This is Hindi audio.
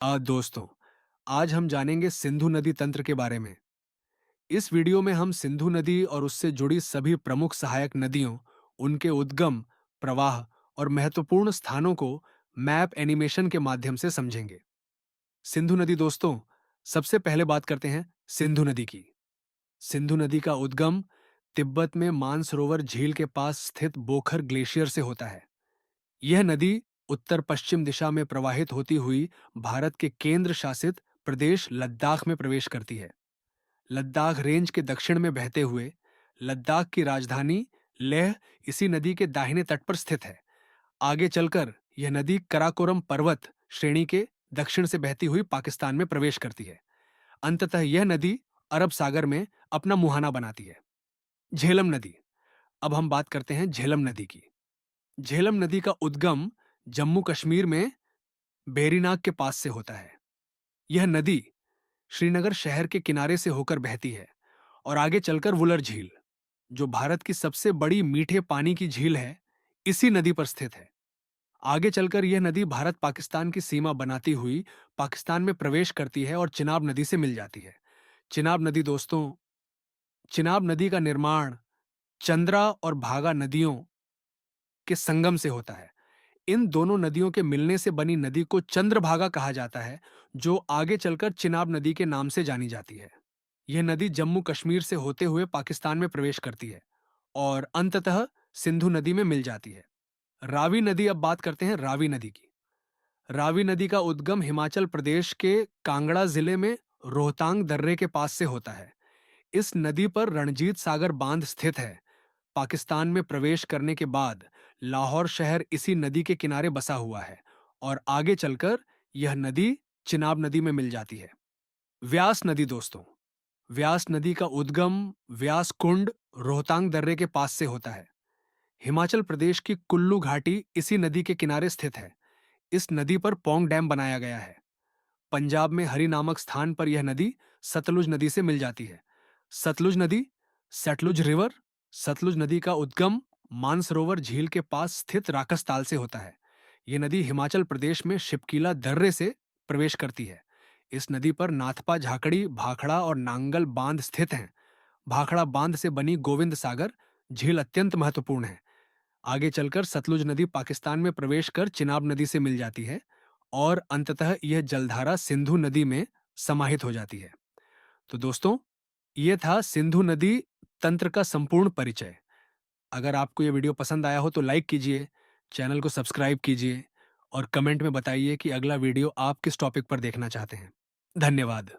दोस्तों, आज हम जानेंगे सिंधु नदी तंत्र के बारे में। इस वीडियो में हम सिंधु नदी और उससे जुड़ी सभी प्रमुख सहायक नदियों, उनके उद्गम, प्रवाह और महत्वपूर्ण स्थानों को मैप एनिमेशन के माध्यम से समझेंगे। सिंधु नदी दोस्तों, सबसे पहले बात करते हैं सिंधु नदी की। सिंधु नदी का उद्गम तिब्बत में मानसरोवर झील के पास स्थित बोखर ग्लेशियर से होता है। यह नदी उत्तर पश्चिम दिशा में प्रवाहित होती हुई भारत के केंद्र शासित प्रदेश लद्दाख में प्रवेश करती है। लद्दाख रेंज के दक्षिण में बहते हुए लद्दाख की राजधानी लेह इसी नदी के दाहिने तट पर स्थित है। आगे चलकर यह नदी कराकोरम पर्वत श्रेणी के दक्षिण से बहती हुई पाकिस्तान में प्रवेश करती है। अंततः यह नदी अरब सागर में अपना मुहाना बनाती है। झेलम नदी। अब हम बात करते हैं झेलम नदी की। झेलम नदी का उद्गम जम्मू कश्मीर में बेरीनाग के पास से होता है। यह नदी श्रीनगर शहर के किनारे से होकर बहती है और आगे चलकर वुलर झील, जो भारत की सबसे बड़ी मीठे पानी की झील है, इसी नदी पर स्थित है। आगे चलकर यह नदी भारत पाकिस्तान की सीमा बनाती हुई पाकिस्तान में प्रवेश करती है और चिनाब नदी से मिल जाती है। चिनाब नदी दोस्तों, चिनाब नदी का निर्माण चंद्रा और भागा नदियों के संगम से होता है। इन दोनों नदियों के मिलने से बनी नदी को चंद्रभागा कहा जाता है, जो आगे चलकर चिनाब नदी के नाम से जानी जाती है। यह नदी जम्मू कश्मीर से होते हुए पाकिस्तान में प्रवेश करती है और अंततः सिंधु नदी में मिल जाती है। रावी नदी। अब बात करते हैं रावी नदी की। रावी नदी का उद्गम हिमाचल प्रदेश के कांगड़ा जिले में रोहतांग दर्रे के पास से होता है। इस नदी पर रणजीत सागर बांध स्थित है। पाकिस्तान में प्रवेश करने के बाद लाहौर शहर इसी नदी के किनारे बसा हुआ है और आगे चलकर यह नदी चिनाब नदी में मिल जाती है। व्यास नदी दोस्तों, व्यास नदी का उद्गम व्यास कुंड रोहतांग दर्रे के पास से होता है। हिमाचल प्रदेश की कुल्लू घाटी इसी नदी के किनारे स्थित है। इस नदी पर पौंग डैम बनाया गया है। पंजाब में हरी नामक स्थान पर यह नदी सतलुज नदी से मिल जाती है। सतलुज नदी, सतलुज रिवर, सतलुज नदी का उद्गम मानसरोवर झील के पास स्थित राकस ताल से होता है। यह नदी हिमाचल प्रदेश में शिपकीला दर्रे से प्रवेश करती है। इस नदी पर नाथपा झाकड़ी, भाखड़ा और नांगल बांध स्थित हैं। भाखड़ा बांध से बनी गोविंद सागर झील अत्यंत महत्वपूर्ण है। आगे चलकर सतलुज नदी पाकिस्तान में प्रवेश कर चिनाब नदी से मिल जाती है और अंततः यह जलधारा सिंधु नदी में समाहित हो जाती है। तो दोस्तों, ये था सिंधु नदी तंत्र का संपूर्ण परिचय। अगर आपको ये वीडियो पसंद आया हो तो लाइक कीजिए, चैनल को सब्सक्राइब कीजिए और कमेंट में बताइए कि अगला वीडियो आप किस टॉपिक पर देखना चाहते हैं। धन्यवाद।